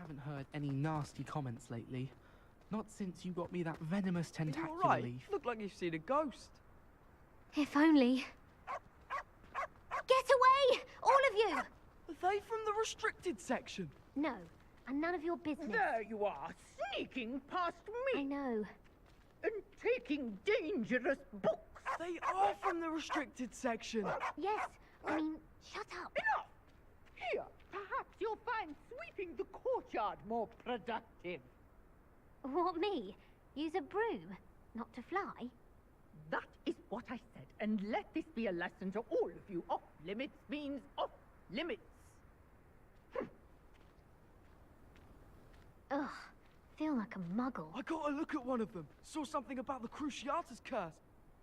haven't heard any nasty comments lately. Not since you got me that venomous Are you tentacular all right? leaf. Look like you've seen a ghost. If only. Get away! All of you! Are they from the restricted section? No, and none of your business. There you are, sneaking past I me know. and taking dangerous books. They are from the restricted section. Yes, I mean, shut up. Enough! Here, perhaps you'll find sweeping the courtyard more productive. What, me? Use a broom? Not to fly? That is what I said, and let this be a lesson to all of you. Off limits means off limits. Ugh, feel like a muggle. I got a look at one of them. Saw something about the Cruciatus curse.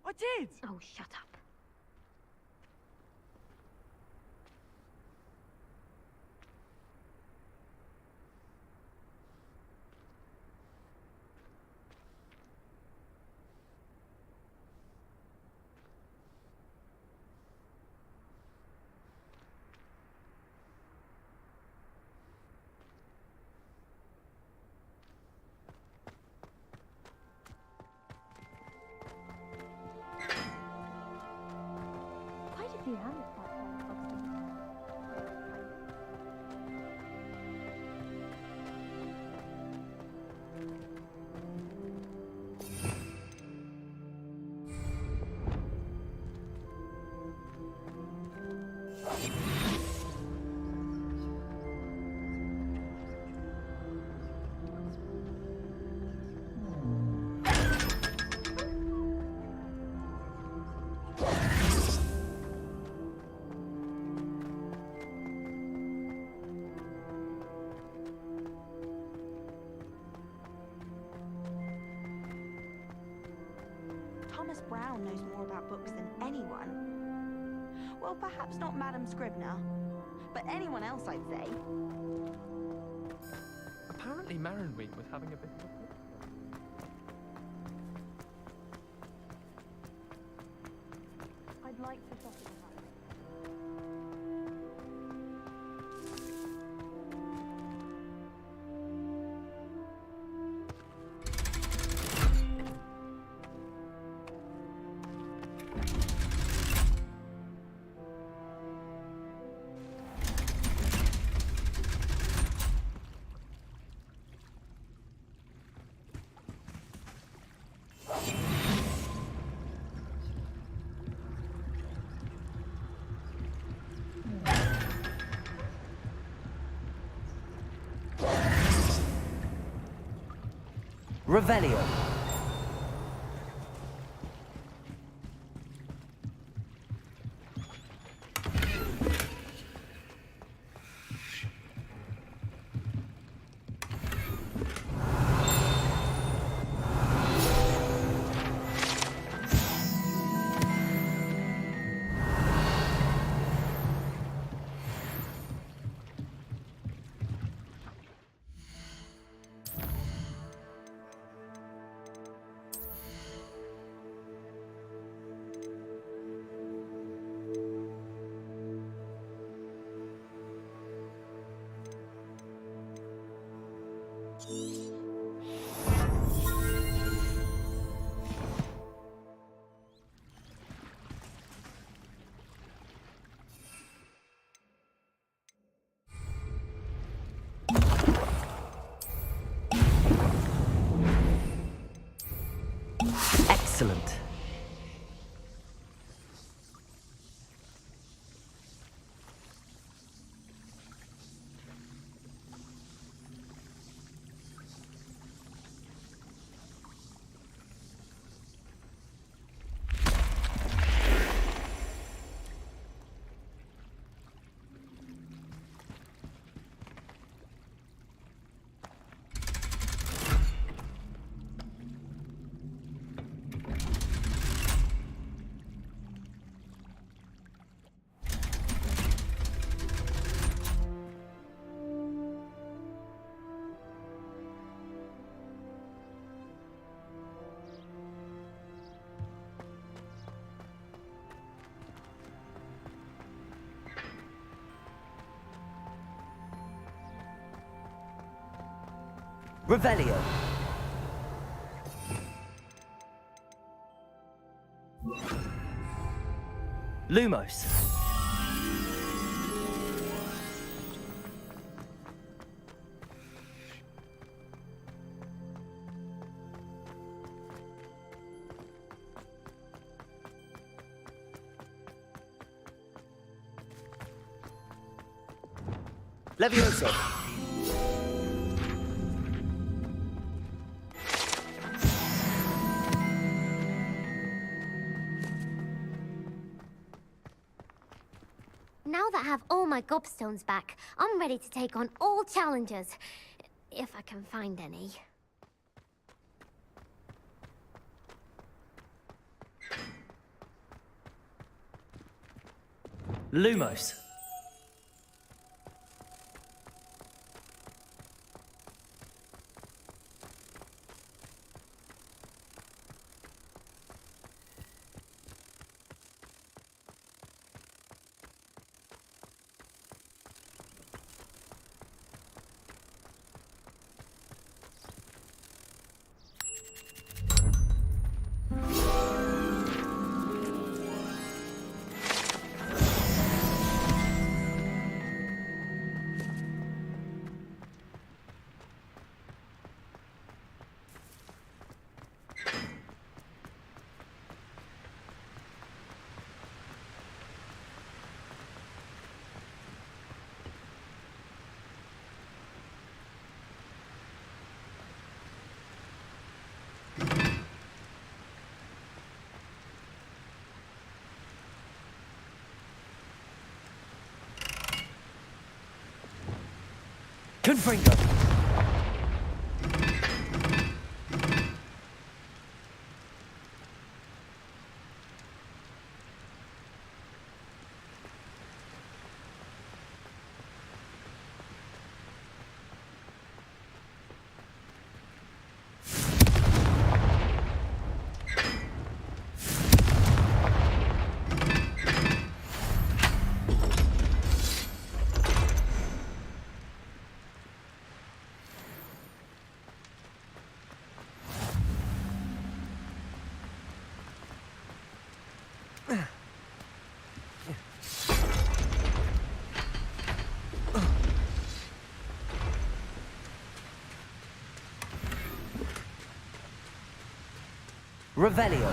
I did! Oh, shut up. You have it that Thomas Brown knows more about books than anyone. Well, perhaps not Madame Scribner, but anyone else, I'd say. Apparently Marinweed was having a bit of a... I'd like to shop at the house. Revelio. Excellent. Revelio. Lumos. Levioso. Now that I have all my gobstones back, I'm ready to take on all challenges. If I can find any. Lumos. Confringo. Revelio.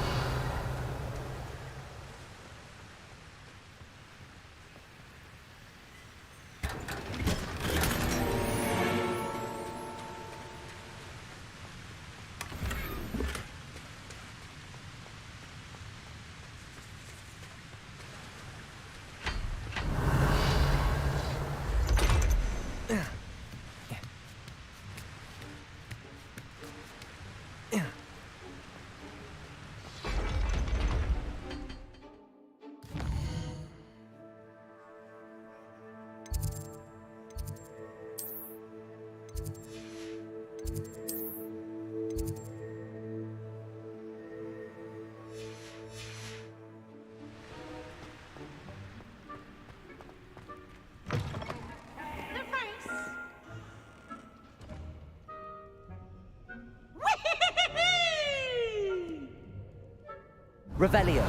Revelio.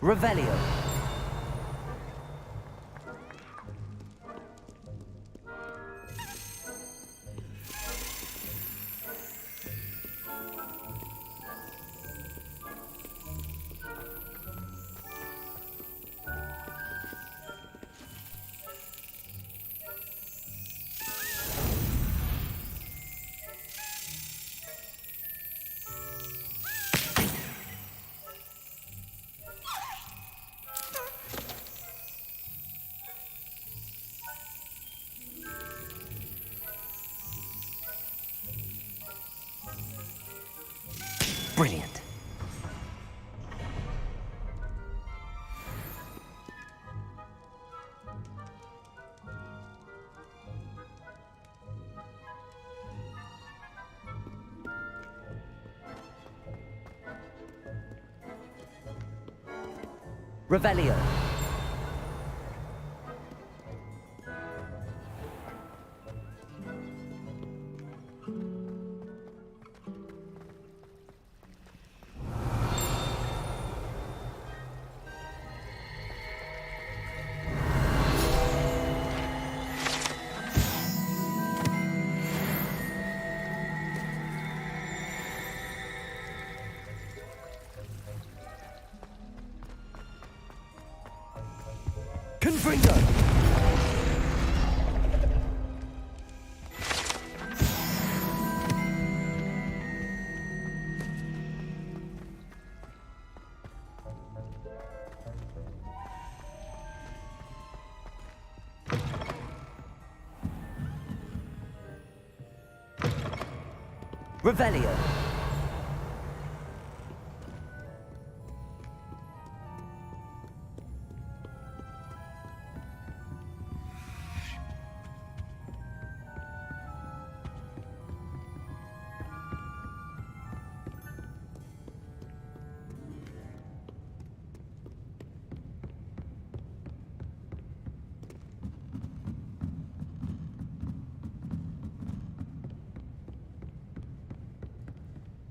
Revelio. Brilliant. Revelio. Confringo! Revelio.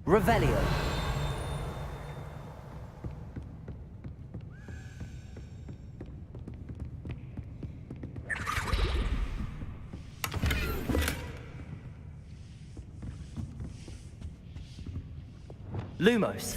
Revelio. Lumos.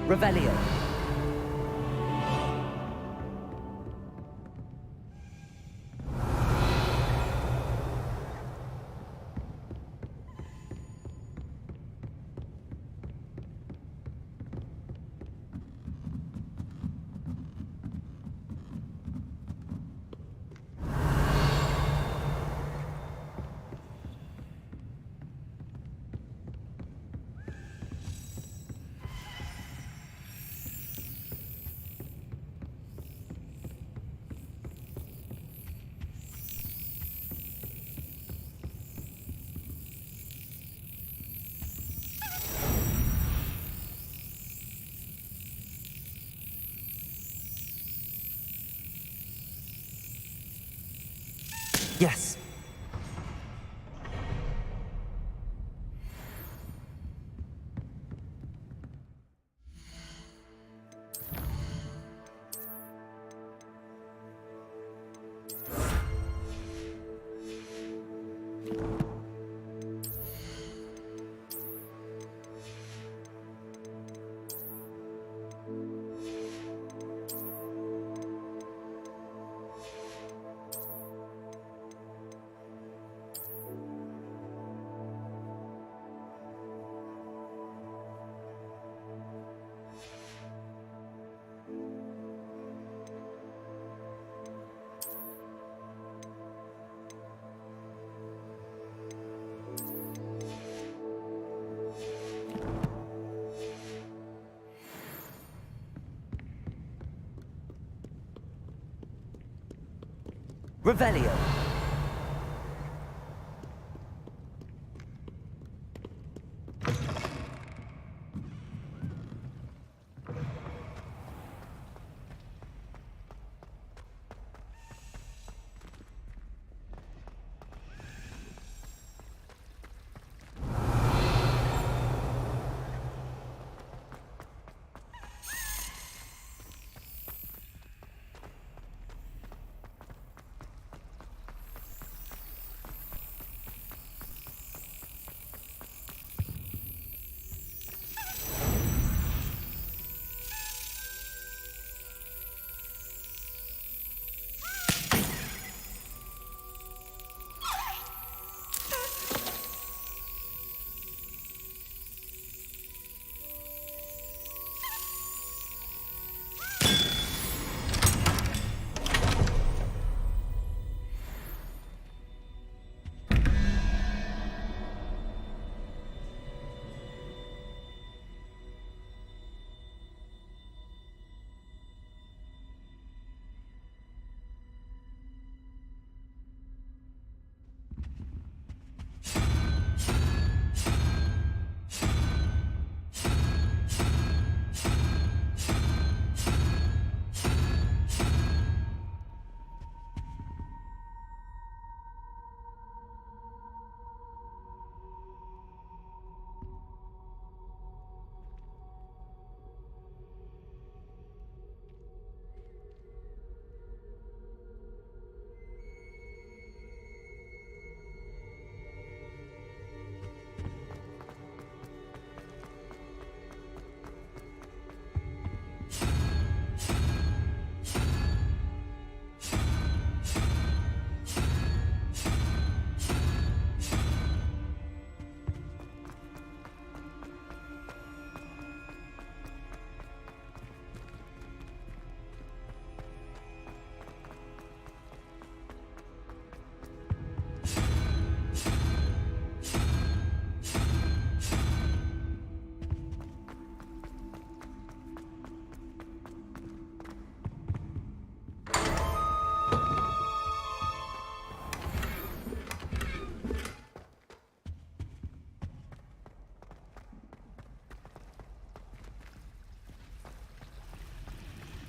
Revelio. Yes. Revelio.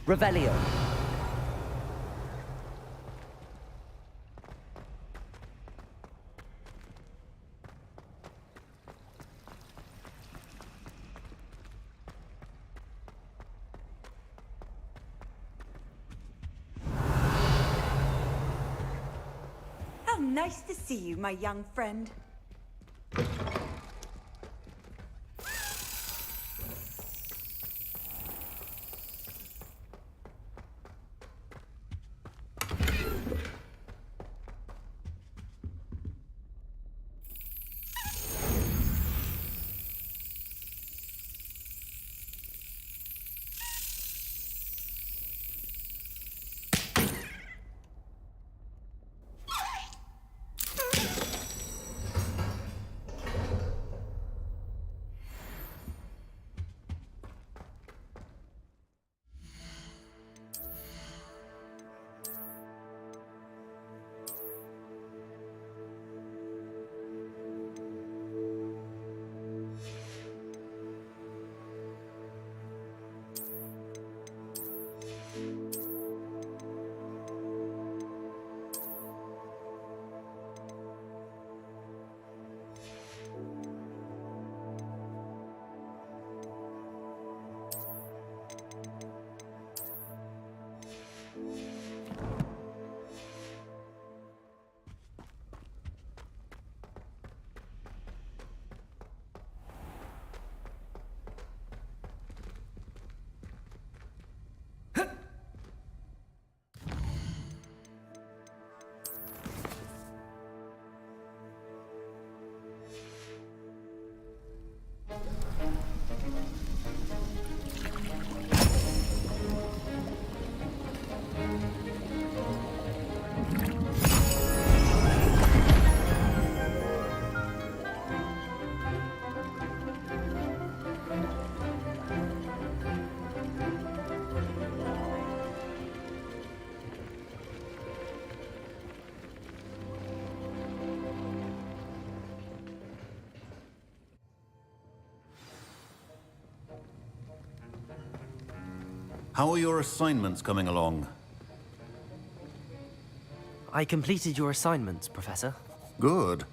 Revelio. How nice to see you, my young friend. How are your assignments coming along? I completed your assignments, Professor. Good.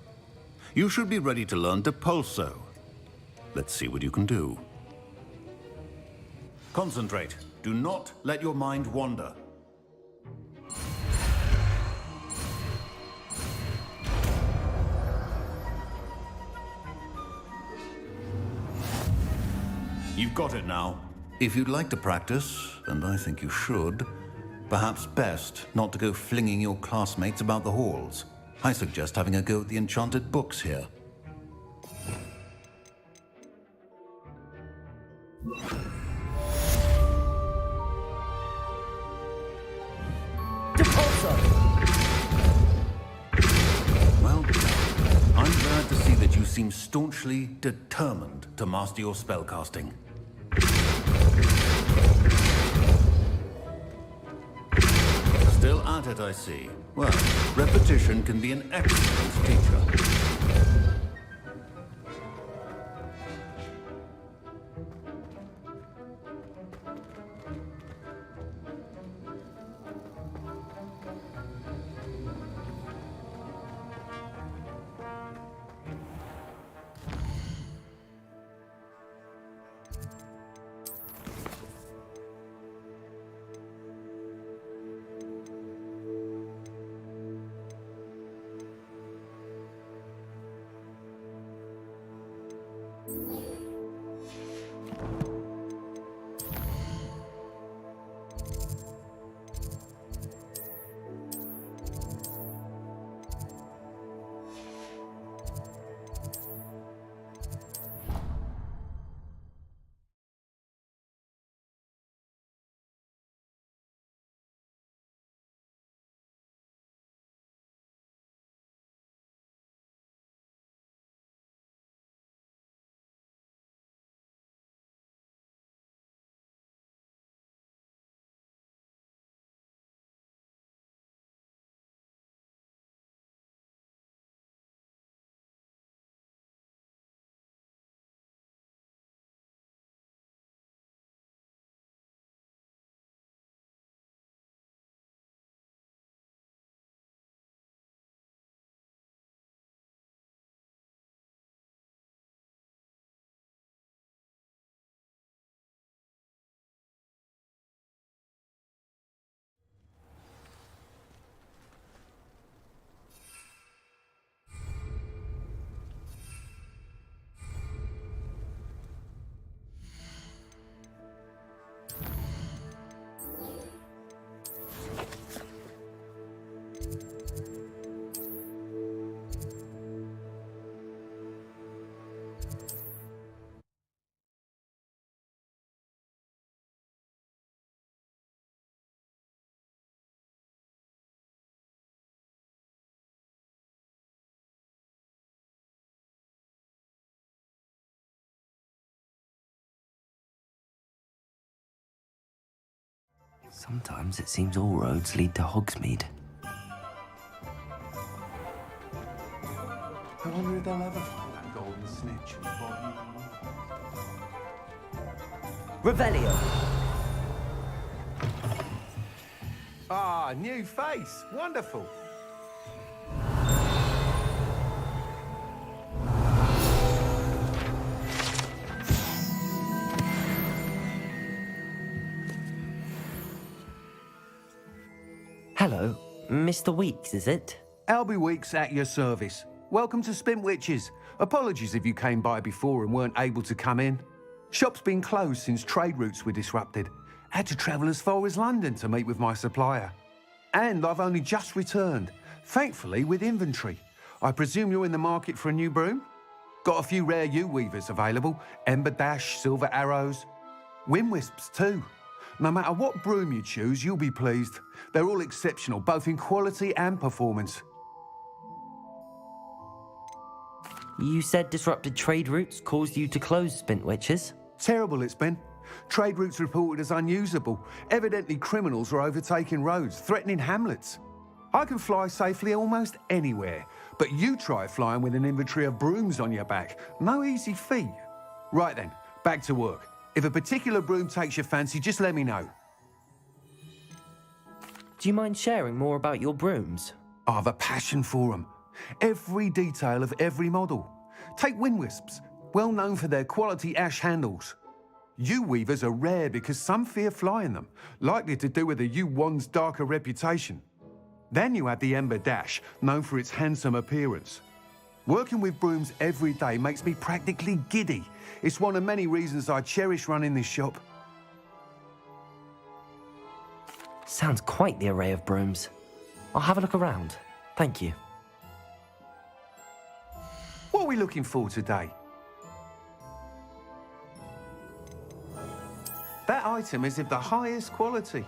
You should be ready to learn Depulso. Let's see what you can do. Concentrate. Do not let your mind wander. You've got it now. If you'd like to practice, and I think you should, perhaps best not to go flinging your classmates about the halls. I suggest having a go at the enchanted books here. Depulso! Well, I'm glad to see that you seem staunchly determined to master your spellcasting. Still at it, I see. Well, repetition can be an excellent teacher. Sometimes it seems all roads lead to Hogsmeade. I wonder if they'll ever find that golden snitch in the bottom of the Revelio! Ah, new face. Wonderful. Hello, Mr. Weeks, is it? Albie Weeks at your service. Welcome to Spintwitches. Apologies if you came by before and weren't able to come in. Shop's been closed since trade routes were disrupted. Had to travel as far as London to meet with my supplier. And I've only just returned, thankfully with inventory. I presume you're in the market for a new broom? Got a few rare U-weavers available. Ember Dash, Silver Arrows. Wind Wisps too. No matter what broom you choose, you'll be pleased. They're all exceptional, both in quality and performance. You said disrupted trade routes caused you to close Spintwitches? Terrible it's been. Trade routes reported as unusable. Evidently criminals were overtaking roads, threatening hamlets. I can fly safely almost anywhere, but you try flying with an inventory of brooms on your back. No easy feat. Right then, back to work. If a particular broom takes your fancy, just let me know. Do you mind sharing more about your brooms? I have a passion for them. Every detail of every model. Take Wind Wisps, well known for their quality ash handles. U-weavers are rare because some fear flying them, likely to do with the U-wand's darker reputation. Then you have the Ember Dash, known for its handsome appearance. Working with brooms every day makes me practically giddy. It's one of many reasons I cherish running this shop. Sounds quite the array of brooms. I'll have a look around. Thank you. What are we looking for today? That item is of the highest quality.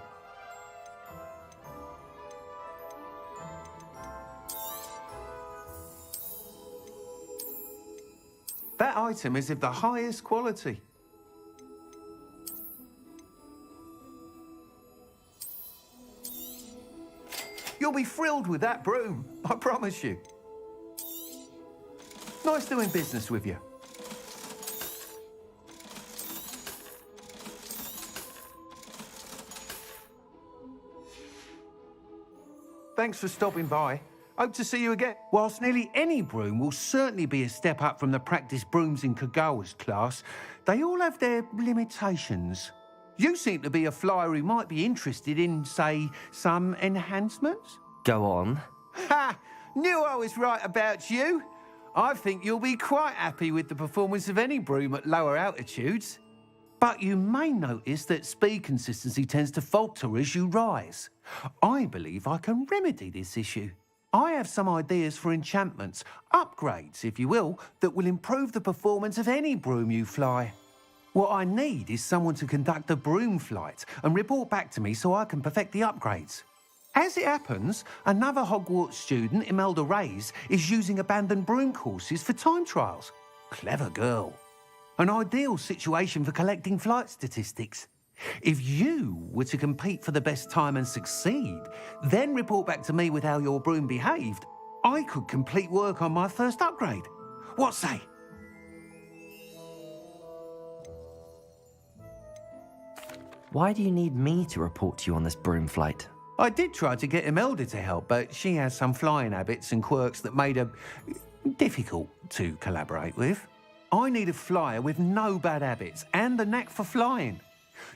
That item is of the highest quality. You'll be thrilled with that broom, I promise you. Nice doing business with you. Thanks for stopping by. Hope to see you again. Whilst nearly any broom will certainly be a step up from the practice brooms in Kagawa's class, they all have their limitations. You seem to be a flyer who might be interested in, say, some enhancements? Go on. Ha! Knew I was right about you. I think you'll be quite happy with the performance of any broom at lower altitudes. But you may notice that speed consistency tends to falter as you rise. I believe I can remedy this issue. I have some ideas for enchantments, upgrades, if you will, that will improve the performance of any broom you fly. What I need is someone to conduct a broom flight and report back to me so I can perfect the upgrades. As it happens, another Hogwarts student, Imelda Reyes, is using abandoned broom courses for time trials. Clever girl. An ideal situation for collecting flight statistics. If you were to compete for the best time and succeed, then report back to me with how your broom behaved, I could complete work on my first upgrade. What say? Why do you need me to report to you on this broom flight? I did try to get Imelda to help, but she has some flying habits and quirks that made her difficult to collaborate with. I need a flyer with no bad habits and the knack for flying.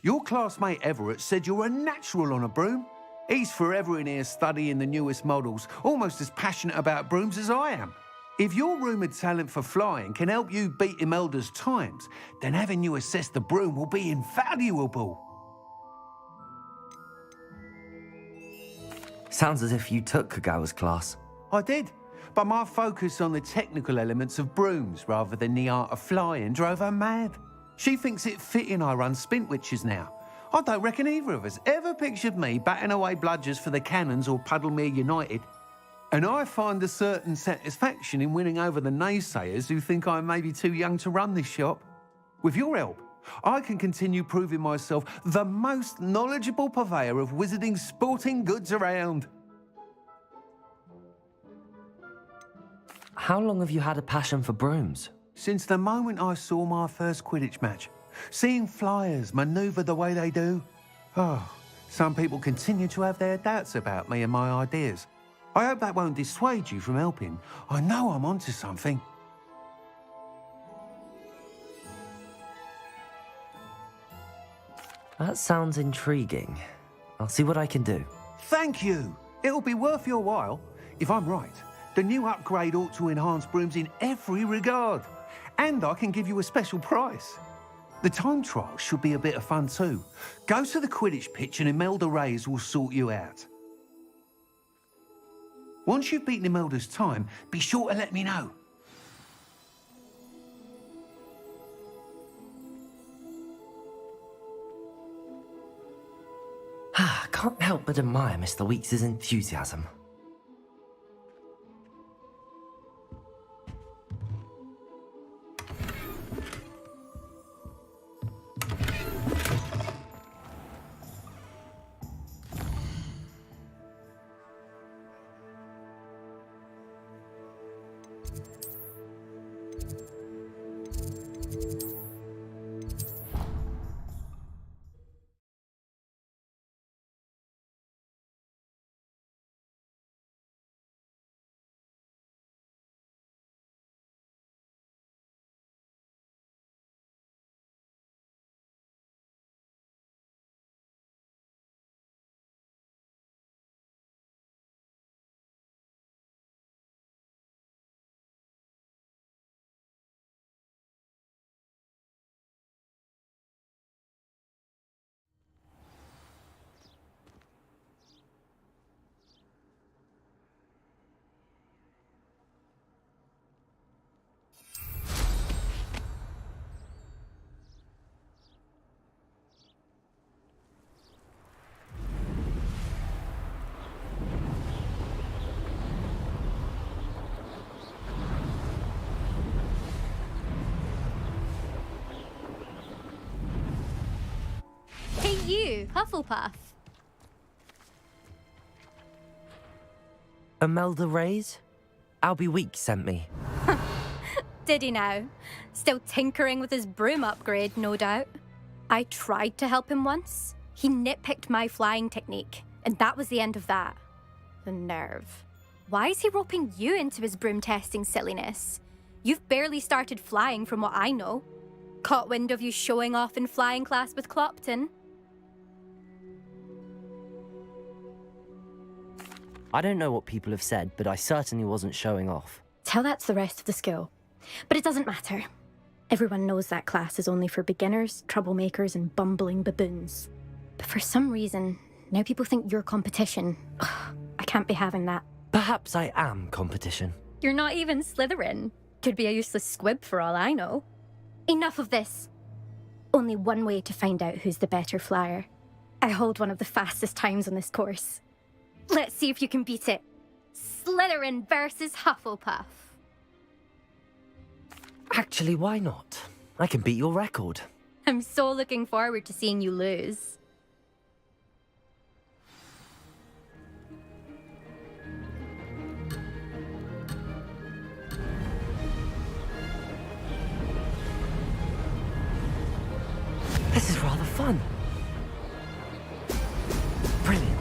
Your classmate Everett said you're a natural on a broom. He's forever in here studying the newest models, almost as passionate about brooms as I am. If your rumoured talent for flying can help you beat Imelda's times, then having you assess the broom will be invaluable. Sounds as if you took Kagawa's class. I did, but my focus on the technical elements of brooms rather than the art of flying drove her mad. She thinks it fitting I run Spintwitches now. I don't reckon either of us ever pictured me batting away bludgers for the Cannons or Puddlemere United. And I find a certain satisfaction in winning over the naysayers who think I'm maybe too young to run this shop. With your help, I can continue proving myself the most knowledgeable purveyor of wizarding sporting goods around. How long have you had a passion for brooms? Since the moment I saw my first Quidditch match, seeing flyers manoeuvre the way they do. Oh, some people continue to have their doubts about me and my ideas. I hope that won't dissuade you from helping. I know I'm onto something. That sounds intriguing. I'll see what I can do. Thank you. It'll be worth your while. If I'm right, the new upgrade ought to enhance brooms in every regard. And I can give you a special price. The time trial should be a bit of fun too. Go to the Quidditch pitch and Imelda Reyes will sort you out. Once you've beaten Imelda's time, be sure to let me know. Can't help but admire Mr. Weeks' enthusiasm. Hey you, Hufflepuff. Imelda Reyes? Albie Weeks sent me. Did he now? Still tinkering with his broom upgrade, no doubt. I tried to help him once. He nitpicked my flying technique, and that was the end of that. The nerve. Why is he roping you into his broom testing silliness? You've barely started flying from what I know. Caught wind of you showing off in flying class with Clopton? I don't know what people have said, but I certainly wasn't showing off. Tell that to the rest of the school. But it doesn't matter. Everyone knows that class is only for beginners, troublemakers, and bumbling baboons. But for some reason, now people think you're competition. Ugh, I can't be having that. Perhaps I am competition. You're not even Slytherin. Could be a useless squib for all I know. Enough of this. Only one way to find out who's the better flyer. I hold one of the fastest times on this course. Let's see if you can beat it. Slytherin versus Hufflepuff. Actually, why not? I can beat your record. I'm so looking forward to seeing you lose. This is rather fun. Brilliant.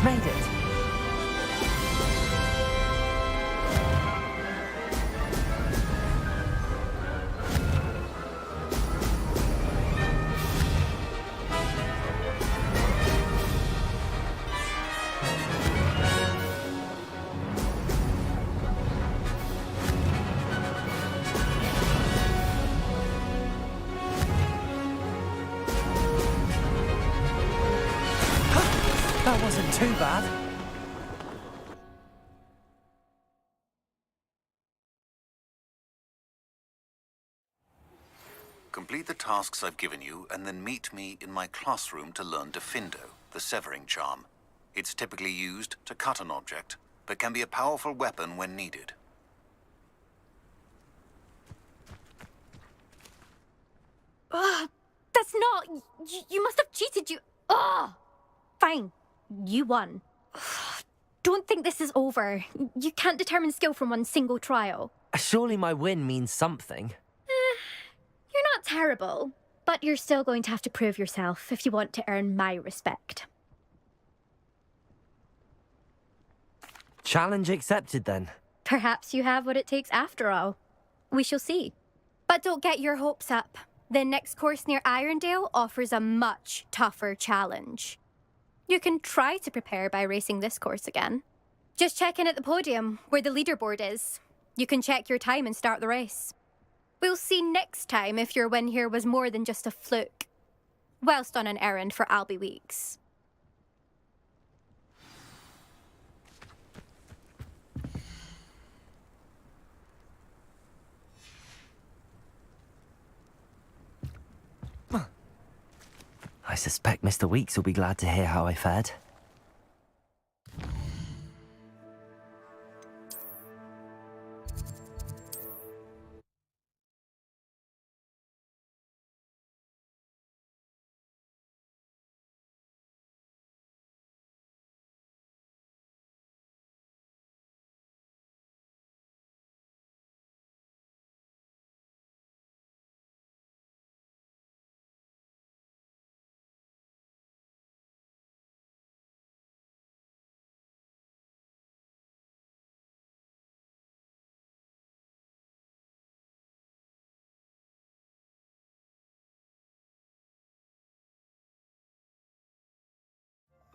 I've made it! That wasn't too bad. Complete the tasks I've given you, and then meet me in my classroom to learn Diffindo, the severing charm. It's typically used to cut an object, but can be a powerful weapon when needed. That's not... You must have cheated, you... Fine. You won. Don't think this is over. You can't determine skill from one single trial. Surely my win means something. You're not terrible, but you're still going to have to prove yourself if you want to earn my respect. Challenge accepted, then. Perhaps you have what it takes after all. We shall see. But don't get your hopes up. The next course near Irondale offers a much tougher challenge. You can try to prepare by racing this course again. Just check in at the podium, where the leaderboard is. You can check your time and start the race. We'll see next time if your win here was more than just a fluke. Whilst on an errand for Albie Weeks. I suspect Mr. Weeks will be glad to hear how I fared.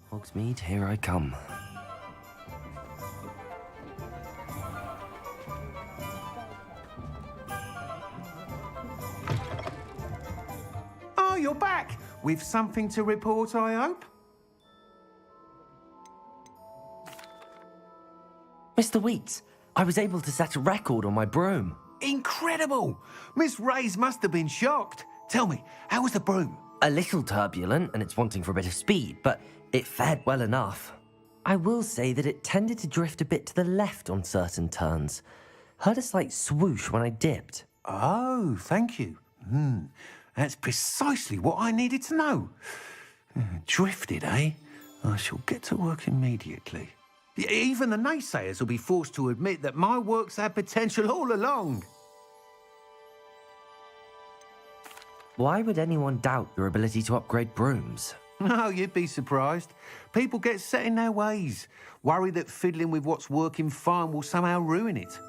Hogsmeade, here I come. Oh, you're back! With something to report, I hope? Mr. Weeks, I was able to set a record on my broom. Incredible! Miss Reyes must have been shocked. Tell me, how was the broom? A little turbulent, and it's wanting for a bit of speed, but it fared well enough. I will say that it tended to drift a bit to the left on certain turns. Heard a slight swoosh when I dipped. Oh, thank you. That's precisely what I needed to know. Drifted, eh? I shall get to work immediately. Even the naysayers will be forced to admit that my work's had potential all along. Why would anyone doubt your ability to upgrade brooms? No, you'd be surprised. People get set in their ways, worry that fiddling with what's working fine will somehow ruin it.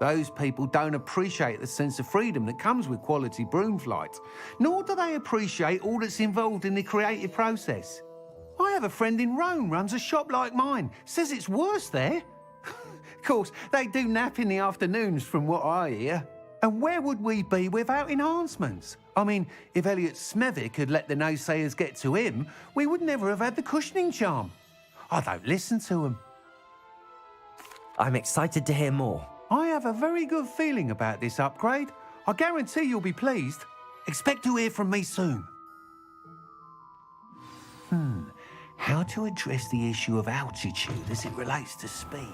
Those people don't appreciate the sense of freedom that comes with quality broom flight, nor do they appreciate all that's involved in the creative process. I have a friend in Rome runs a shop like mine, says it's worse there. Of course, they do nap in the afternoons from what I hear. And where would we be without enhancements? I mean, if Elliot Smethwick had let the naysayers get to him, we would never have had the cushioning charm. I don't listen to them. I'm excited to hear more. I have a very good feeling about this upgrade. I guarantee you'll be pleased. Expect to hear from me soon. How to address the issue of altitude as it relates to speed?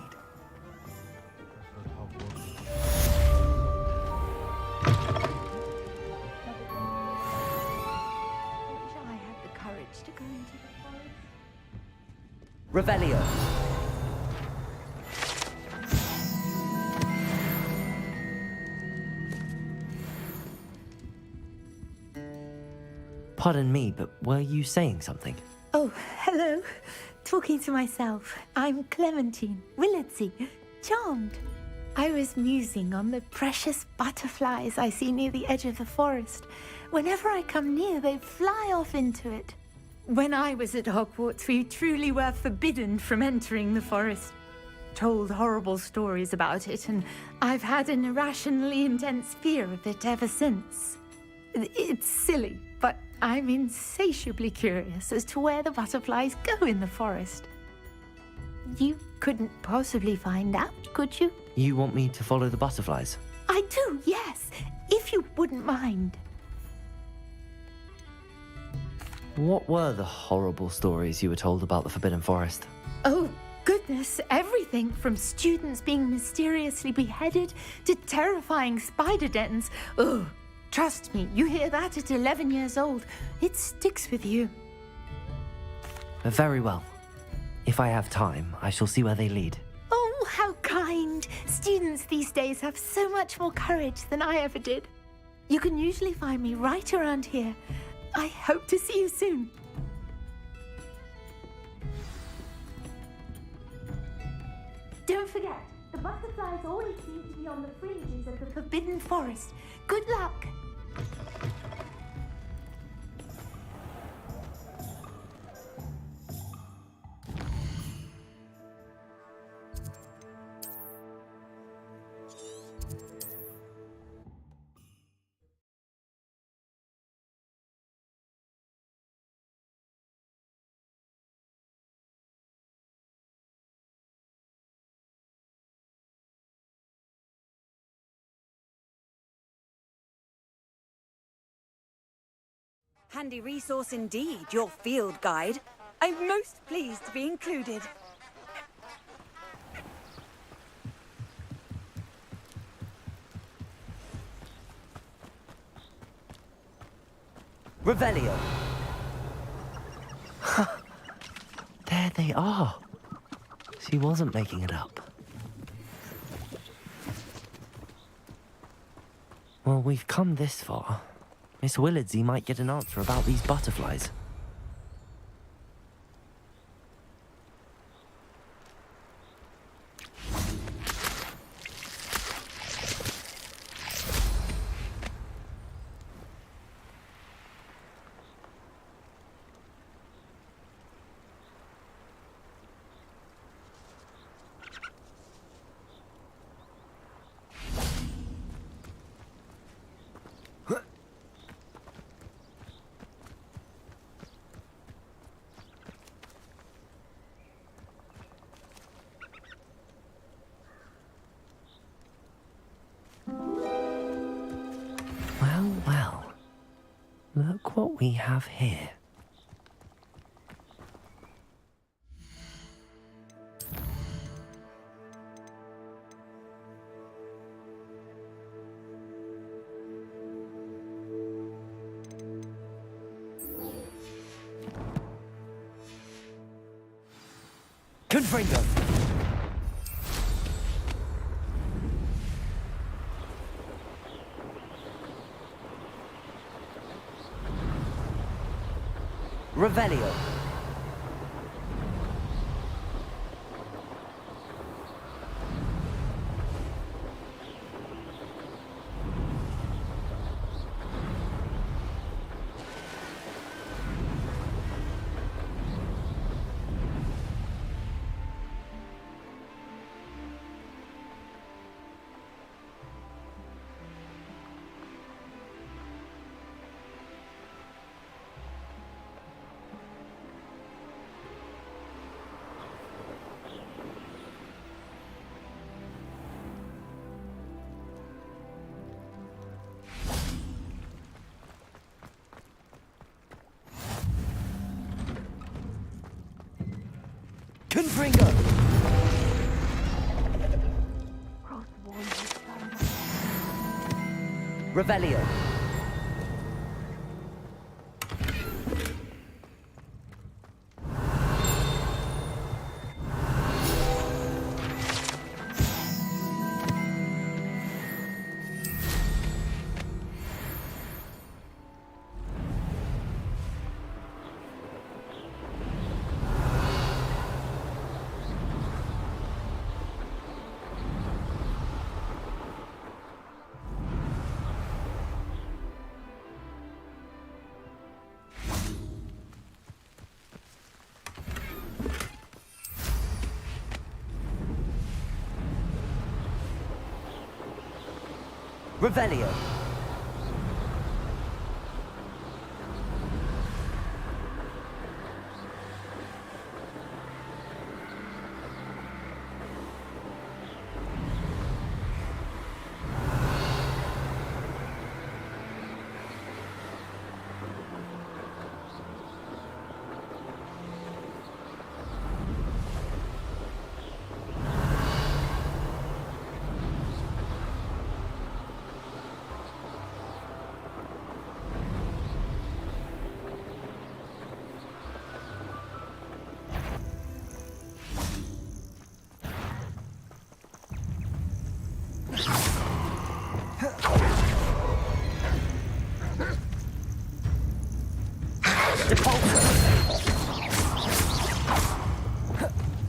Revelio. Pardon me, but were you saying something? Oh, hello. Talking to myself. I'm Clementine Willardsey. Charmed. I was musing on the precious butterflies I see near the edge of the forest. Whenever I come near, they fly off into it. When I was at Hogwarts, we truly were forbidden from entering the forest. Told horrible stories about it, and I've had an irrationally intense fear of it ever since. It's silly, but I'm insatiably curious as to where the butterflies go in the forest. You couldn't possibly find out, could you? You want me to follow the butterflies? I do, yes, if you wouldn't mind. What were the horrible stories you were told about the Forbidden Forest? Oh, goodness, everything from students being mysteriously beheaded to terrifying spider dens. Ugh. Trust me, you hear that at 11 years old, it sticks with you. Very well. If I have time, I shall see where they lead. Oh, how kind. Students these days have so much more courage than I ever did. You can usually find me right around here. I hope to see you soon. Don't forget, the butterflies always seem to be on the fringes of the Forbidden Forest. Good luck. Handy resource indeed, your field guide. I'm most pleased to be included. Revelio! There they are. She wasn't making it up. Well, we've come this far. Miss Willardsey might get an answer about these butterflies. Well, look what we have here. Confringo! Revelio. Confringo! Revelio. Revelio.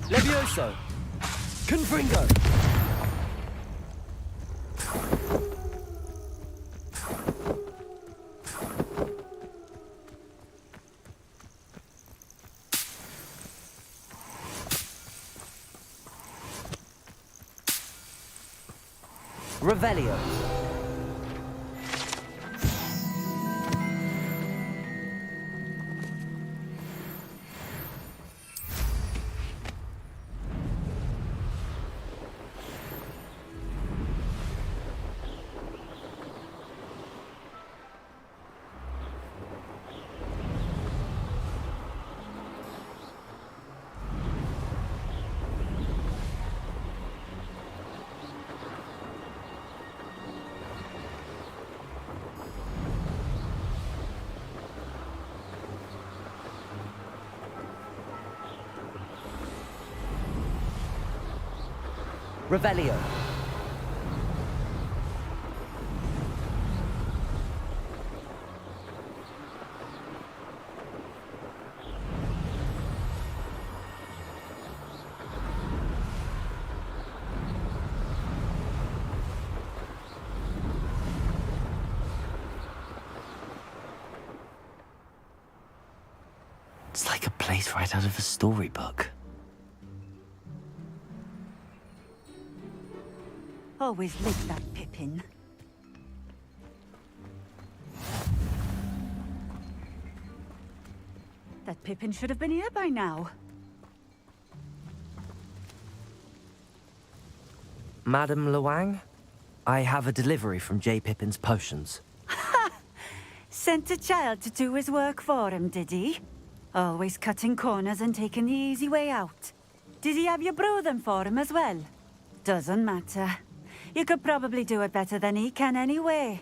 Levioso! Confringo! Revelio! Revelio. It's like a place right out of a storybook. Always lived that Pippin. That Pippin should have been here by now. Madam Luang, I have a delivery from J. Pippin's potions. Ha! Sent a child to do his work for him, did he? Always cutting corners and taking the easy way out. Did he have you brew them for him as well? Doesn't matter. You could probably do it better than he can anyway.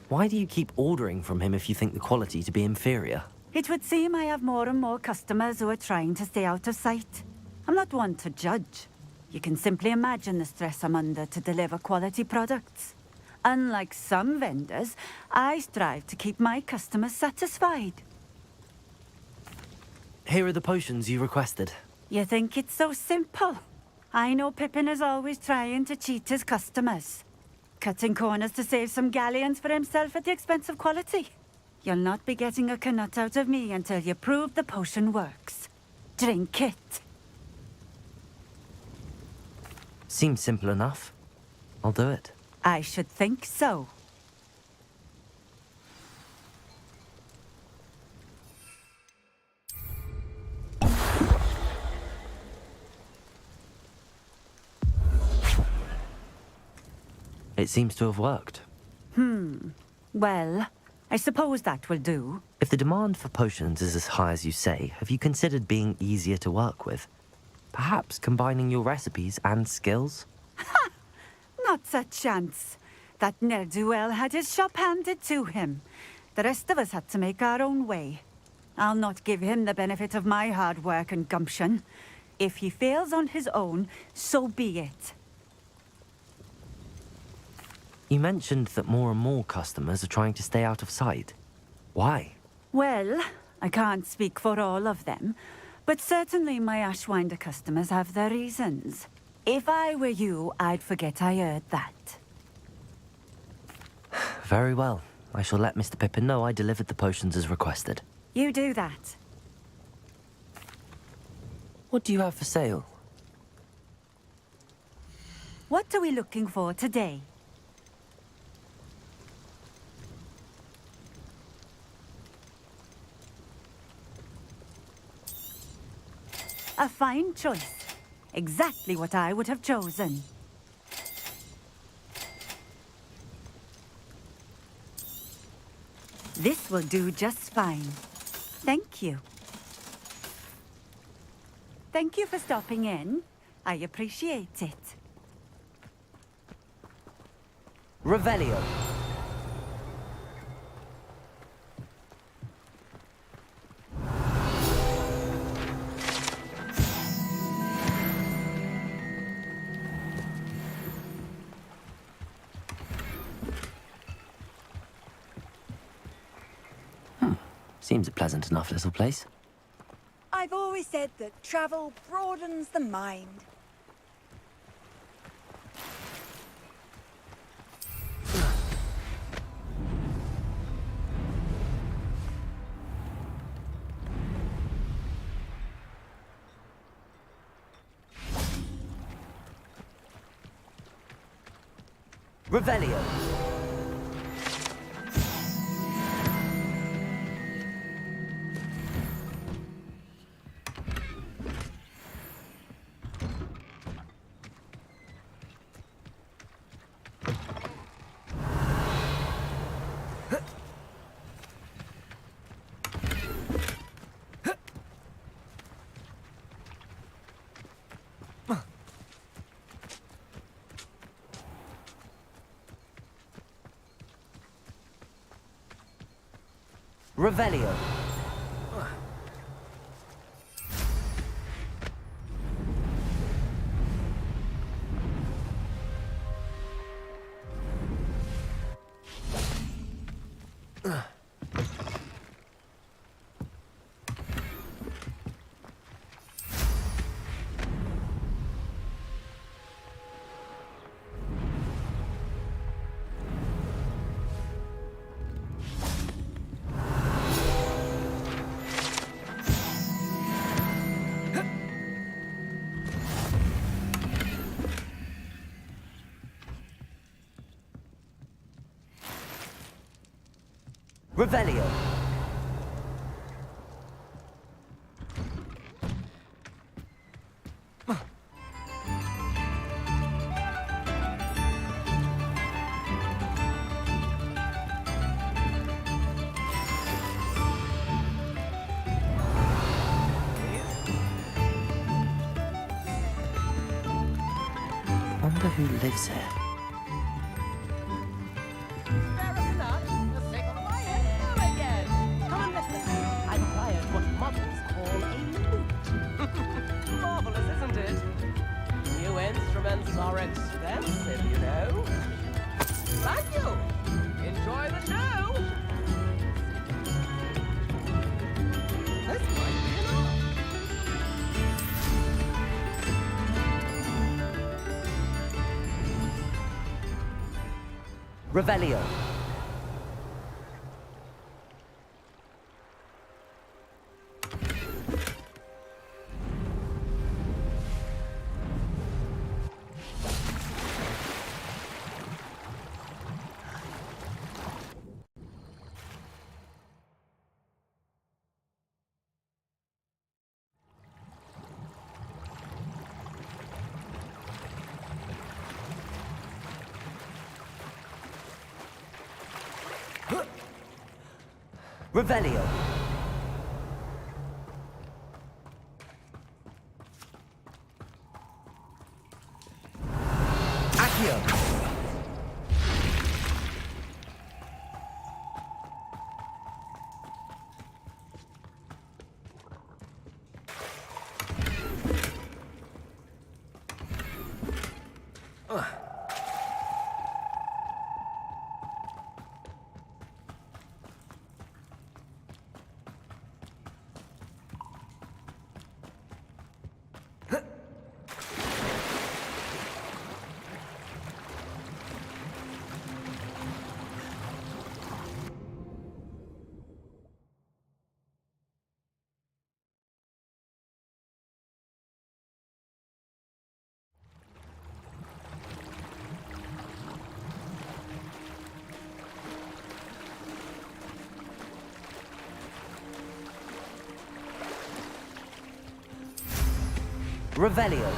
Why do you keep ordering from him if you think the quality to be inferior? It would seem I have more and more customers who are trying to stay out of sight. I'm not one to judge. You can simply imagine the stress I'm under to deliver quality products. Unlike some vendors, I strive to keep my customers satisfied. Here are the potions you requested. You think it's so simple? I know Pippin is always trying to cheat his customers. Cutting corners to save some galleons for himself at the expense of quality. You'll not be getting a canut out of me until you prove the potion works. Drink it. Seems simple enough. I'll do it. I should think so. It seems to have worked. Well, I suppose that will do. If the demand for potions is as high as you say, have you considered being easier to work with? Perhaps combining your recipes and skills? Ha! Not a chance. That ne'er-do-well had his shop handed to him. The rest of us had to make our own way. I'll not give him the benefit of my hard work and gumption. If he fails on his own, so be it. You mentioned that more and more customers are trying to stay out of sight. Why? Well, I can't speak for all of them, but certainly my Ashwinder customers have their reasons. If I were you, I'd forget I heard that. Very well. I shall let Mr. Pippin know I delivered the potions as requested. You do that. What do you have for sale? What are we looking for today? A fine choice. Exactly what I would have chosen. This will do just fine. Thank you. Thank you for stopping in. I appreciate it. Revelio. Seems a pleasant enough little place. I've always said that travel broadens the mind. Revelio. Revelio. Revelio. Wonder who lives here. Are expensive, you know. Thank you. Enjoy the show. This might be enough. Revelio. Revelio. Accio. Revelio.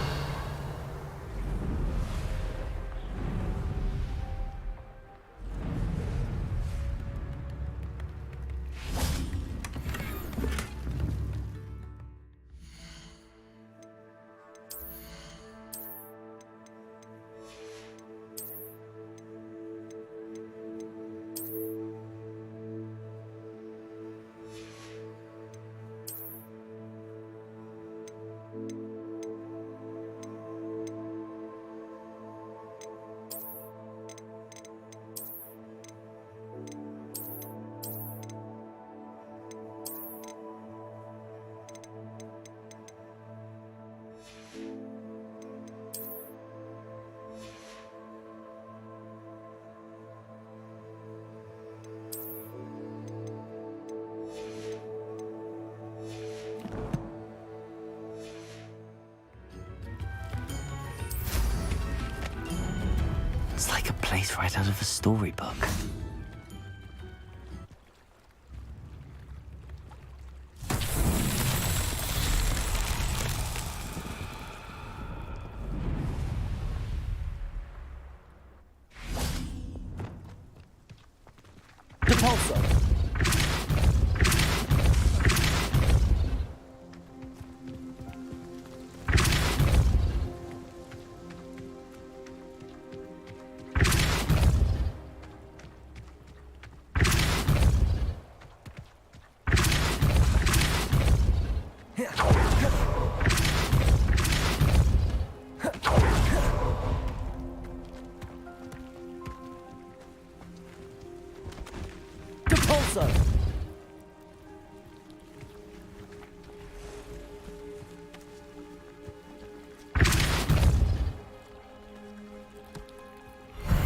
It's like a place right out of a storybook.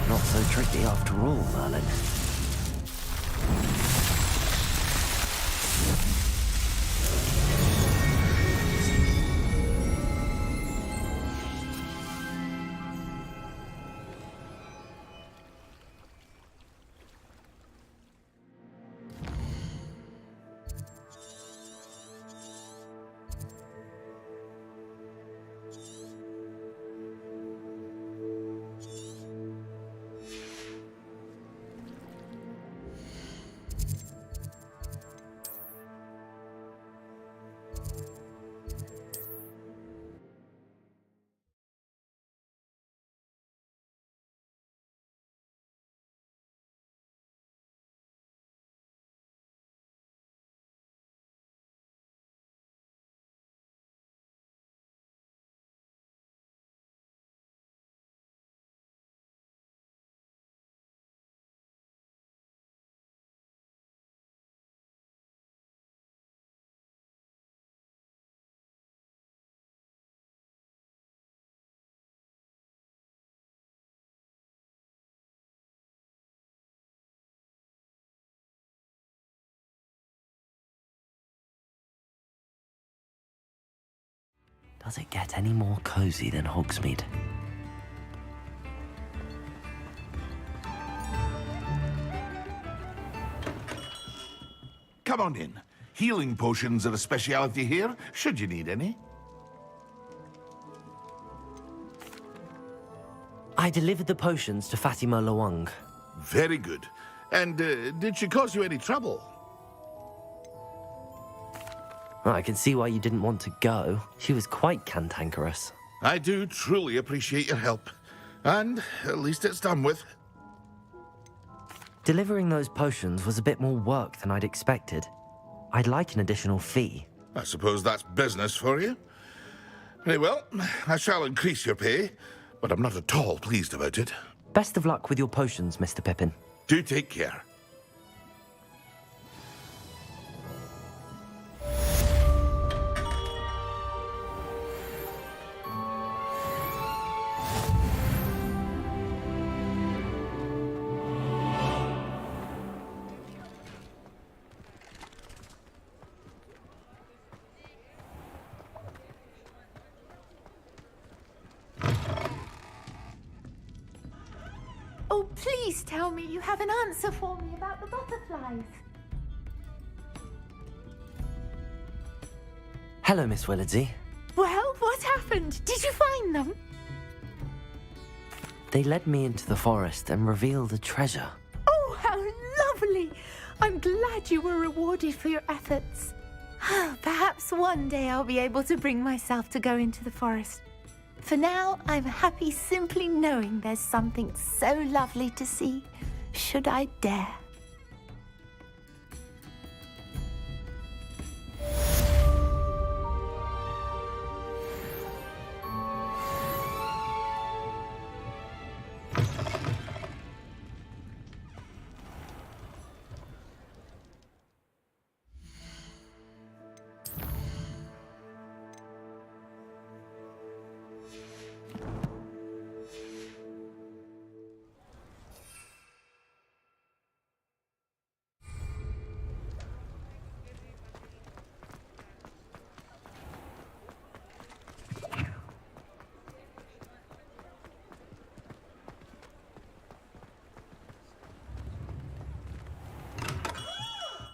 Not so tricky after all, Merlin. Does it get any more cozy than Hogsmeade? Come on in. Healing potions are a speciality here, should you need any. I delivered the potions to Fatima Lawang. Very good. And did she cause you any trouble? I can see why you didn't want to go. She was quite cantankerous. I do truly appreciate your help. And at least it's done with. Delivering those potions was a bit more work than I'd expected. I'd like an additional fee. I suppose that's business for you. Very well, I shall increase your pay, but I'm not at all pleased about it. Best of luck with your potions, Mr. Pippin. Do take care. Oh, please tell me you have an answer for me about the butterflies. Hello, Miss Willardsey. Well, what happened? Did you find them? They led me into the forest and revealed a treasure. Oh, how lovely! I'm glad you were rewarded for your efforts. Perhaps one day I'll be able to bring myself to go into the forest. For now, I'm happy simply knowing there's something so lovely to see, should I dare.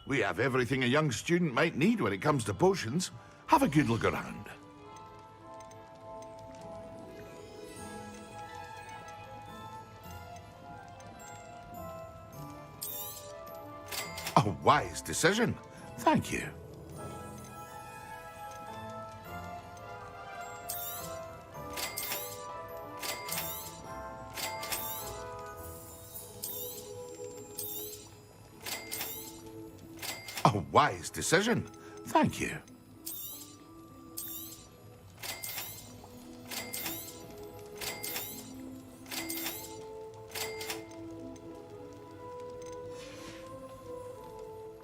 We have everything a young student might need when it comes to potions. Have a good look around. A wise decision. Thank you. A wise decision. Thank you.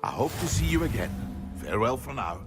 I hope to see you again. Farewell for now.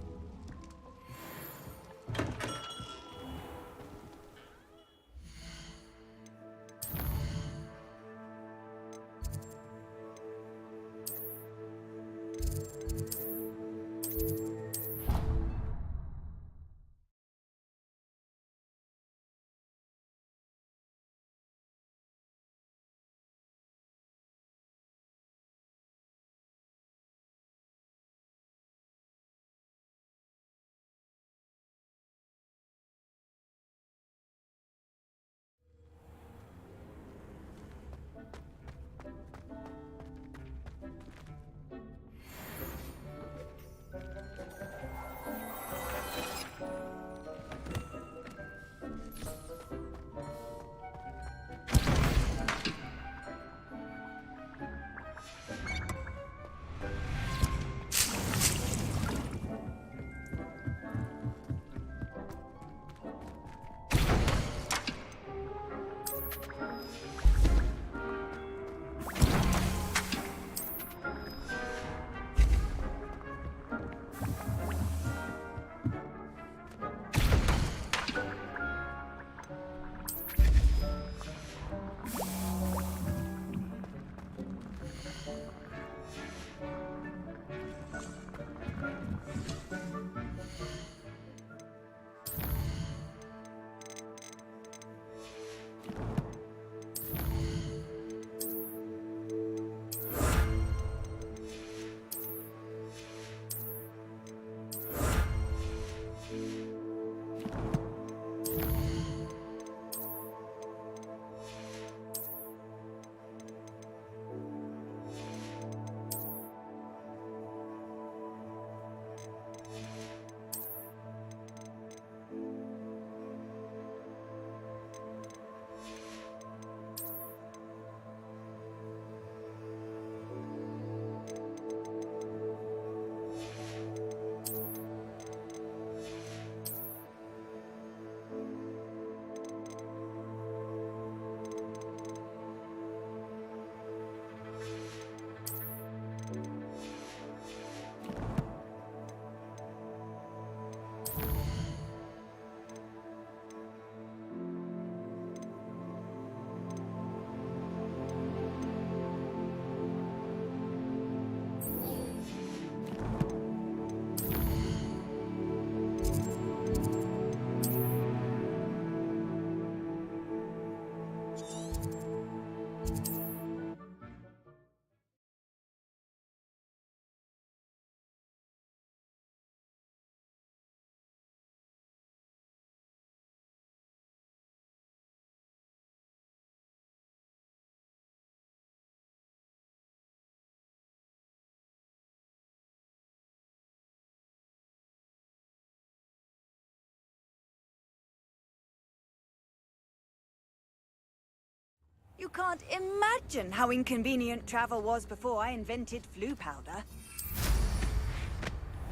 You can't imagine how inconvenient travel was before I invented flu powder.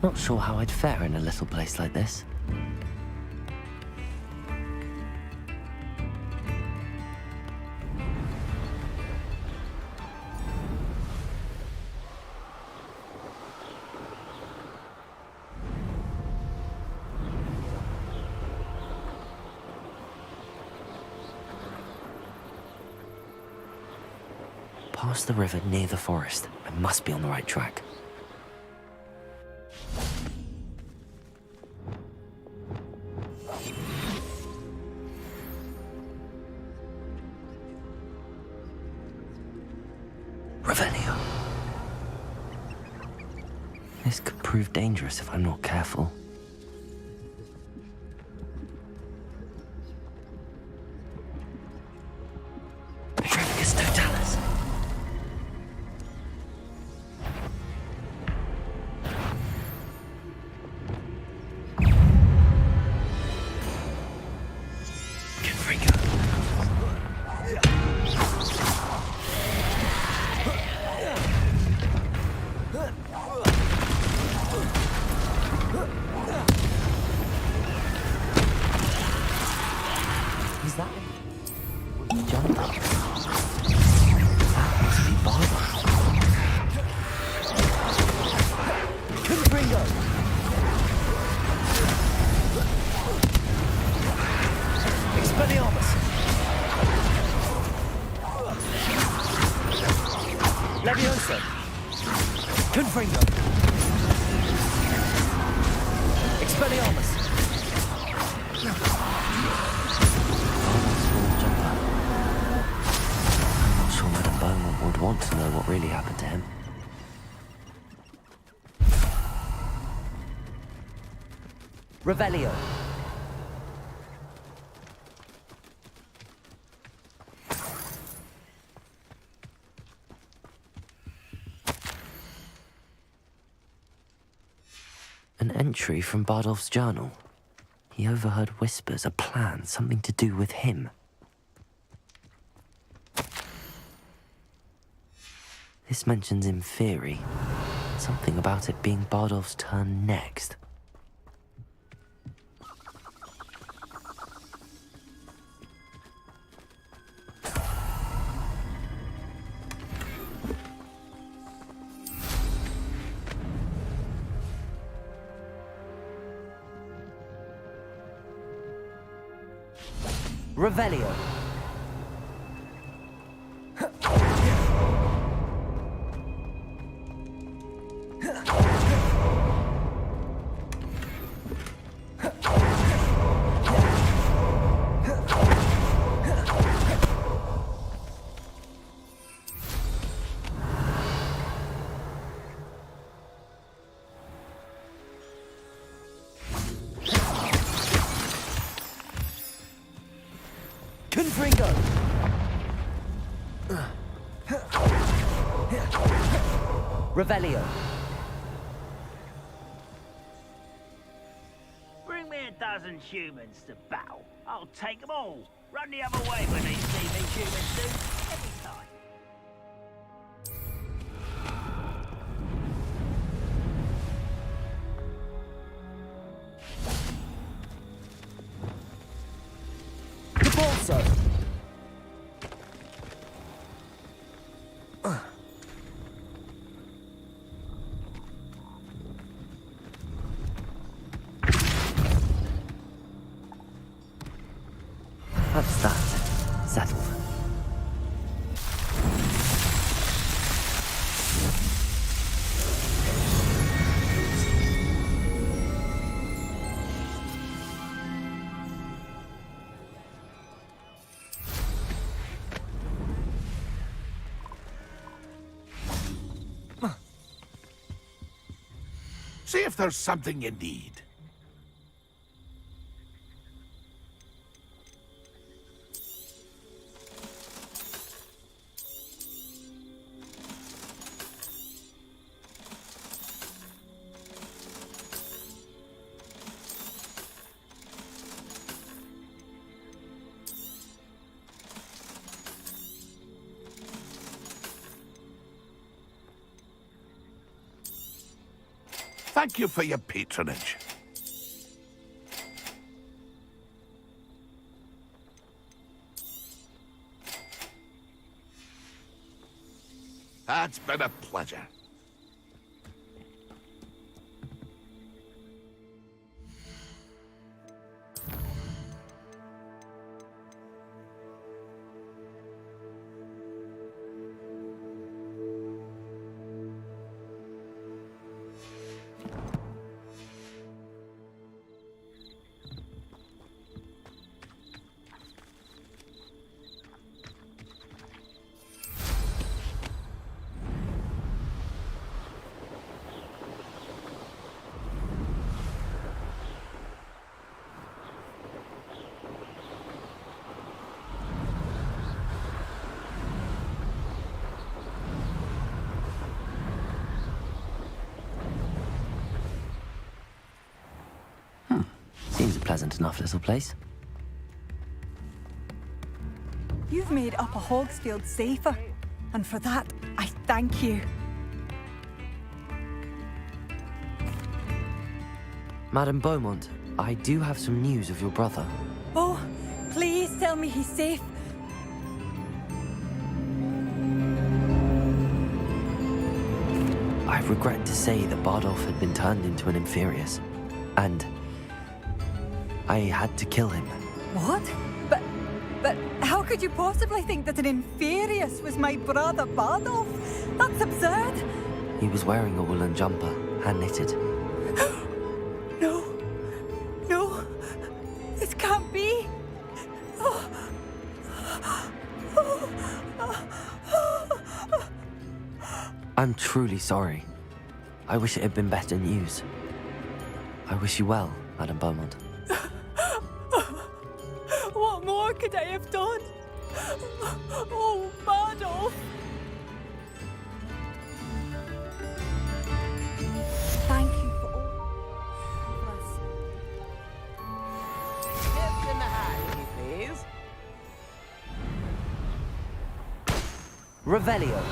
Not sure how I'd fare in a little place like this. Past the river near the forest. I must be on the right track. Revelio. This could prove dangerous if I'm not careful. Revelio. An entry from Bardolph's journal. He overheard whispers, a plan, something to do with him. This mentions in theory something about it being Bardolph's turn next. Revelio. Revelio. Bring me a dozen humans to battle. I'll take them all. Run the other way when they see me, humans do. Every time. That's that. Settled. See if there's something you need. Thank you for your patronage. It's been a pleasure. Seems a pleasant enough little place. You've made Upper Hogsfield safer, and for that, I thank you. Madame Beaumont, I do have some news of your brother. Oh, please tell me he's safe. I regret to say that Bardolph had been turned into an Inferius, and I had to kill him. What? But how could you possibly think that an Inferius was my brother Bardolph? That's absurd. He was wearing a woolen jumper, hand-knitted. No, this can't be. I'm truly sorry. I wish it had been better news. I wish you well, Madame Beaumont. What more could I have done? Oh, Bardolph! Thank you for all of us. Tips in the hat, please. Revelio.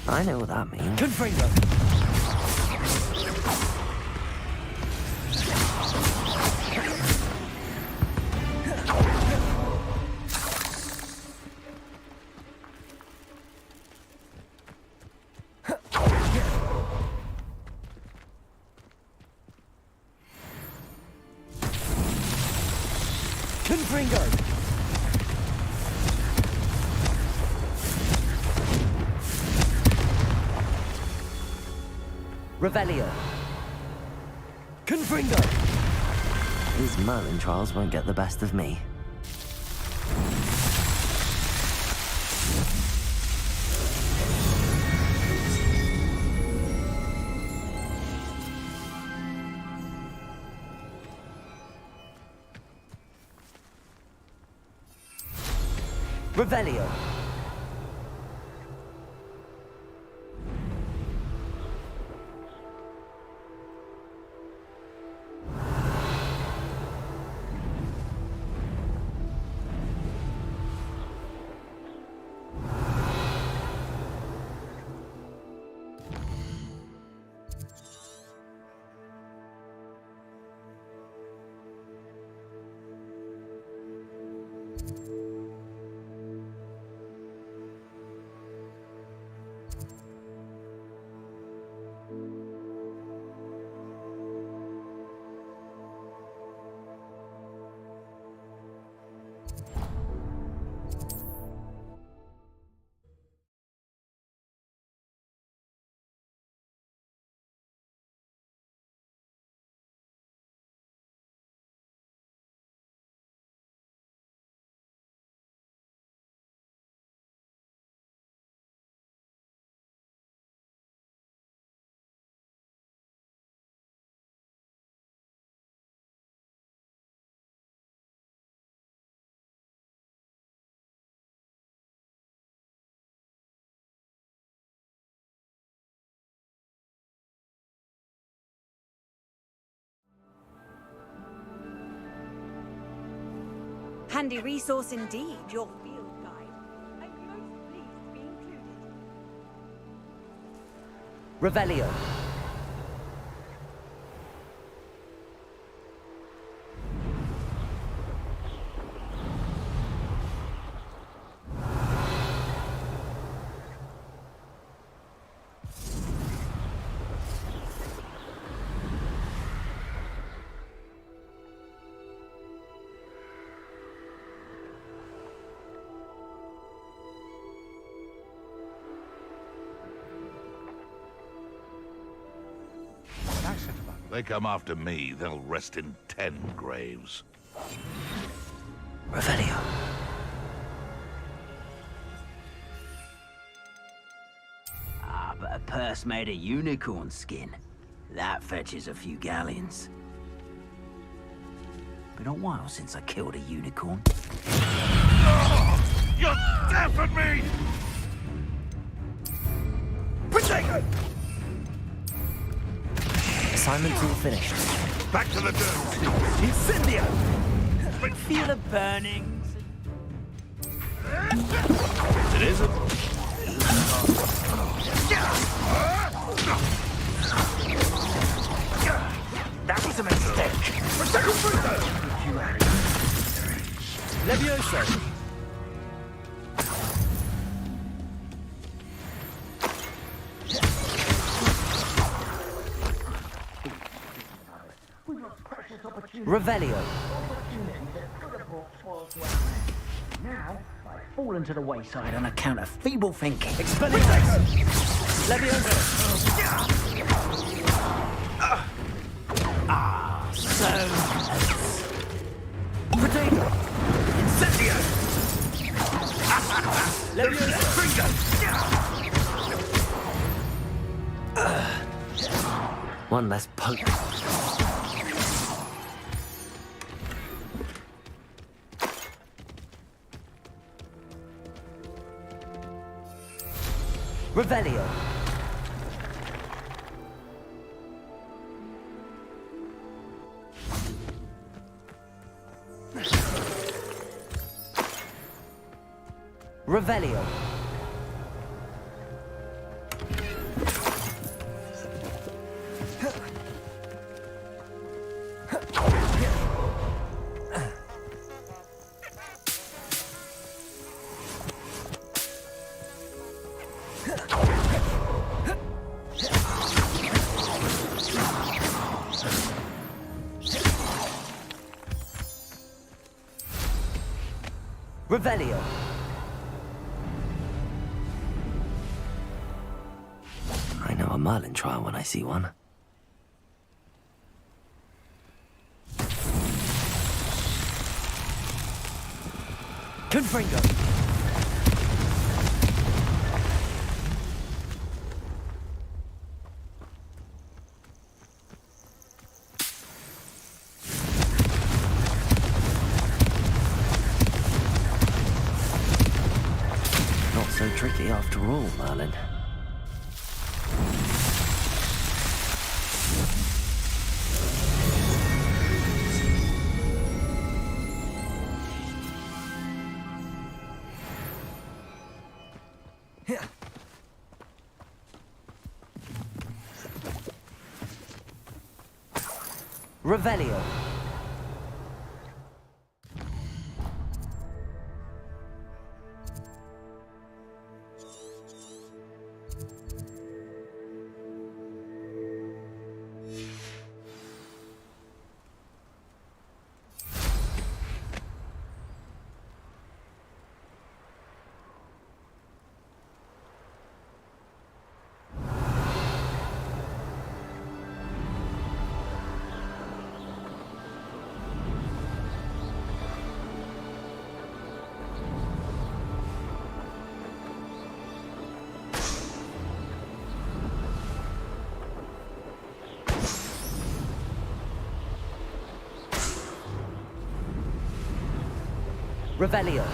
I know what that means. Confringo. Confringo. Revelio. Confringo. These Merlin trials won't get the best of me. Revelio. handy resource indeed, your field guide. I'm most pleased to be included. Revelio. They come after me, they'll rest in 10 graves. Revelio. Ah, but a purse made of unicorn skin. That fetches a few galleons. Been a while since I killed a unicorn. Oh, you're deafened me! Potato! Assignment's all finished. Back to the dirt! Incendio! Feel the burnings. It isn't. That was a mistake. Levioso. Revelio. Now, I've fallen to the wayside on account of feeble thinking. Expelliarmus. Levioso. So Potato. Incendio! Levioso. One less poke. Revelio. Revelio. Revelio. I know a Merlin trial when I see one. Confringo. Not so tricky after all, Merlin. Revelio. Revelio.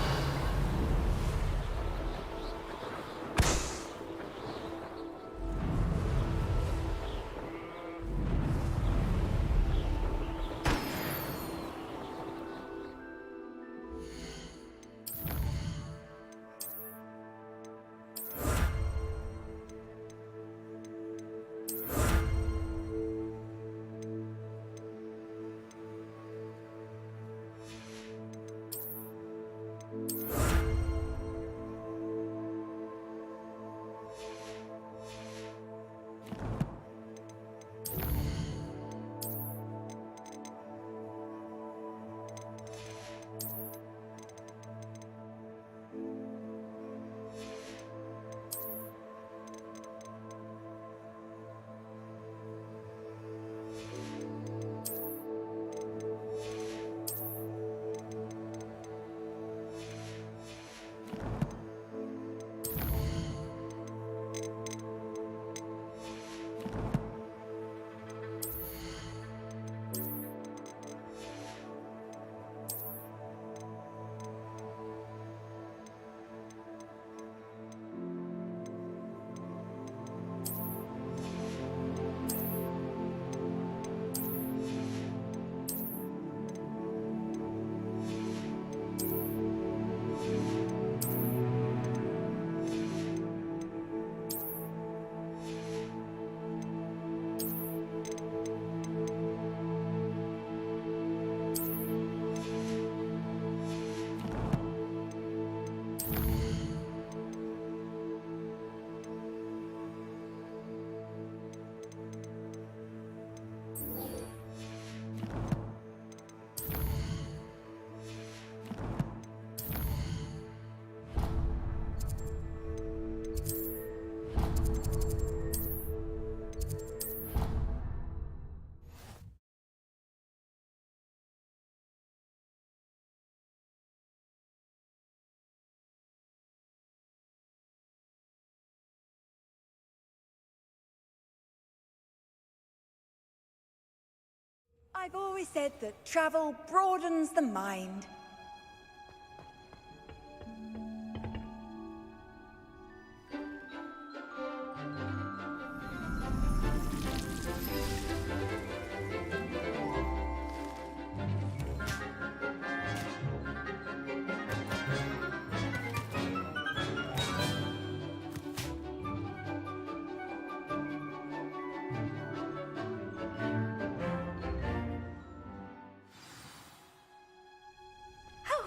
I've always said that travel broadens the mind.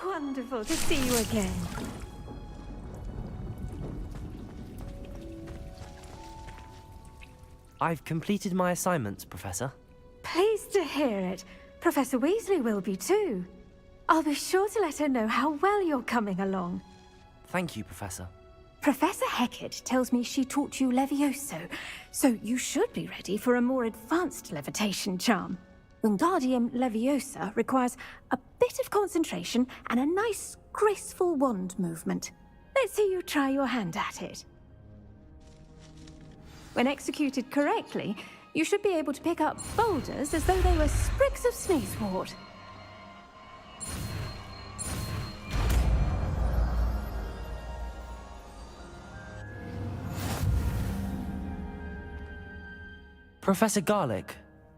Wonderful to see you again. I've completed my assignments, Professor. Pleased to hear it. Professor Weasley will be too. I'll be sure to let her know how well you're coming along. Thank you, Professor. Professor Hecat tells me she taught you Levioso, so you should be ready for a more advanced levitation charm. Wingardium Leviosa requires a bit of concentration and a nice, graceful wand movement. Let's see you try your hand at it. When executed correctly, you should be able to pick up boulders as though they were sprigs of sneezewort. Professor Garlick,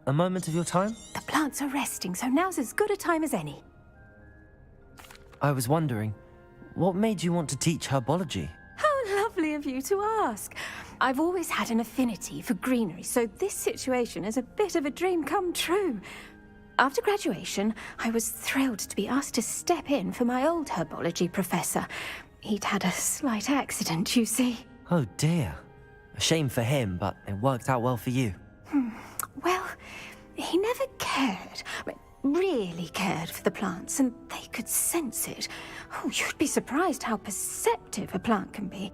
a moment of your time? The plants are resting, so now's as good a time as any. I was wondering, what made you want to teach herbology? How lovely of you to ask. I've always had an affinity for greenery, so this situation is a bit of a dream come true. After graduation, I was thrilled to be asked to step in for my old herbology professor. He'd had a slight accident, you see. Oh dear. A shame for him, but it worked out well for you. Well, he never cared, really cared for the plants, and they could sense it. Oh, you'd be surprised how perceptive a plant can be.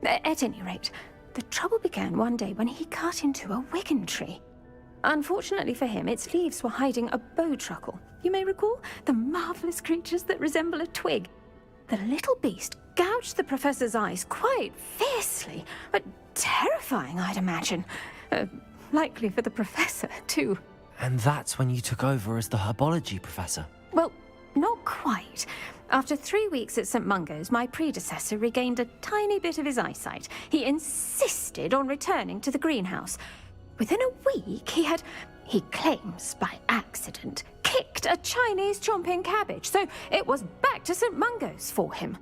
At any rate, the trouble began one day when he cut into a wigan tree. Unfortunately for him, its leaves were hiding a bowtruckle. You may recall the marvellous creatures that resemble a twig. The little beast gouged the professor's eyes quite fiercely, but terrifying, I'd imagine. Likely for the professor, too. And that's when you took over as the herbology professor? Well, not quite. After 3 weeks at St. Mungo's, my predecessor regained a tiny bit of his eyesight. He insisted on returning to the greenhouse. Within a week, he claims by accident, kicked a Chinese chomping cabbage, so it was back to St. Mungo's for him.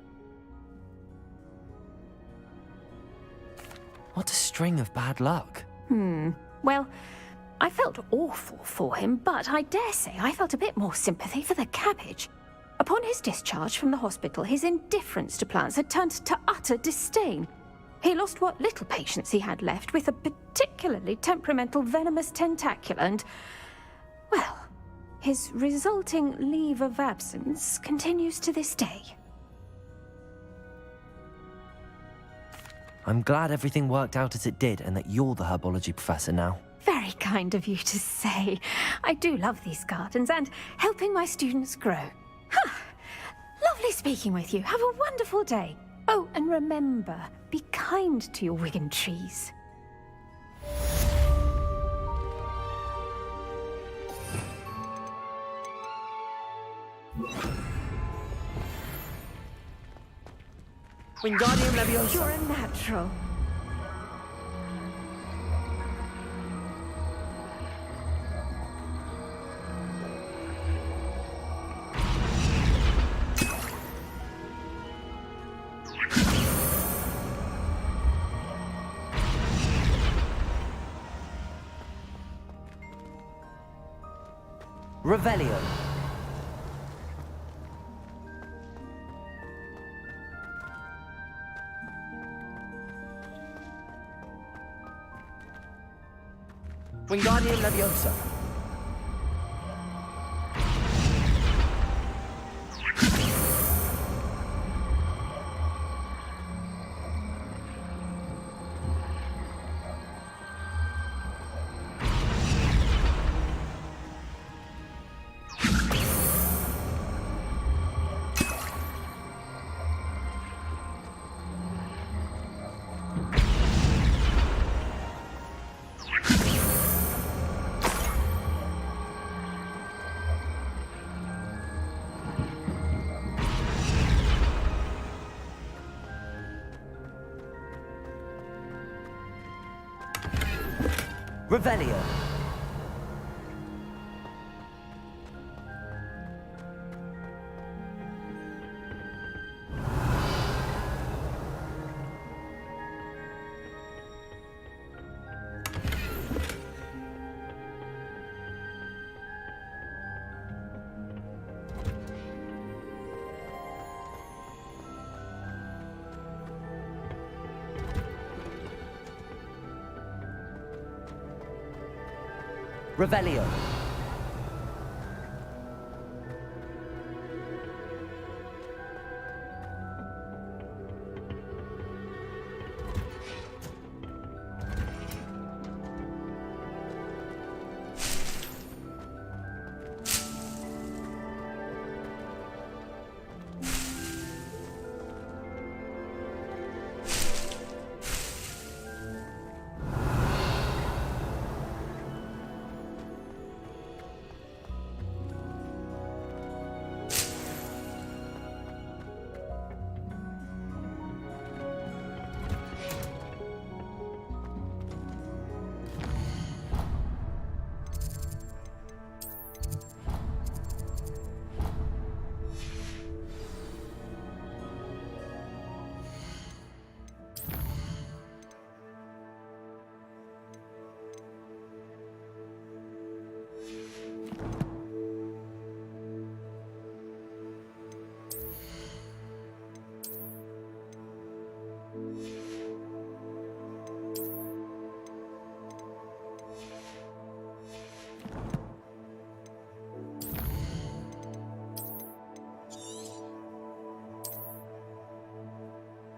What a string of bad luck. Well, I felt awful for him, but I dare say I felt a bit more sympathy for the cabbage. Upon his discharge from the hospital, his indifference to plants had turned to utter disdain. He lost what little patience he had left with a particularly temperamental venomous tentacula and, well, his resulting leave of absence continues to this day. I'm glad everything worked out as it did and that you're the herbology professor now. Very kind of you to say. I do love these gardens and helping my students grow. Lovely speaking with you. Have a wonderful day. Oh, and remember, be kind to your wigan trees. Wingardium Leviosa. You're a natural. Revelio. Wingardium Leviosa. Revelio. Revelio.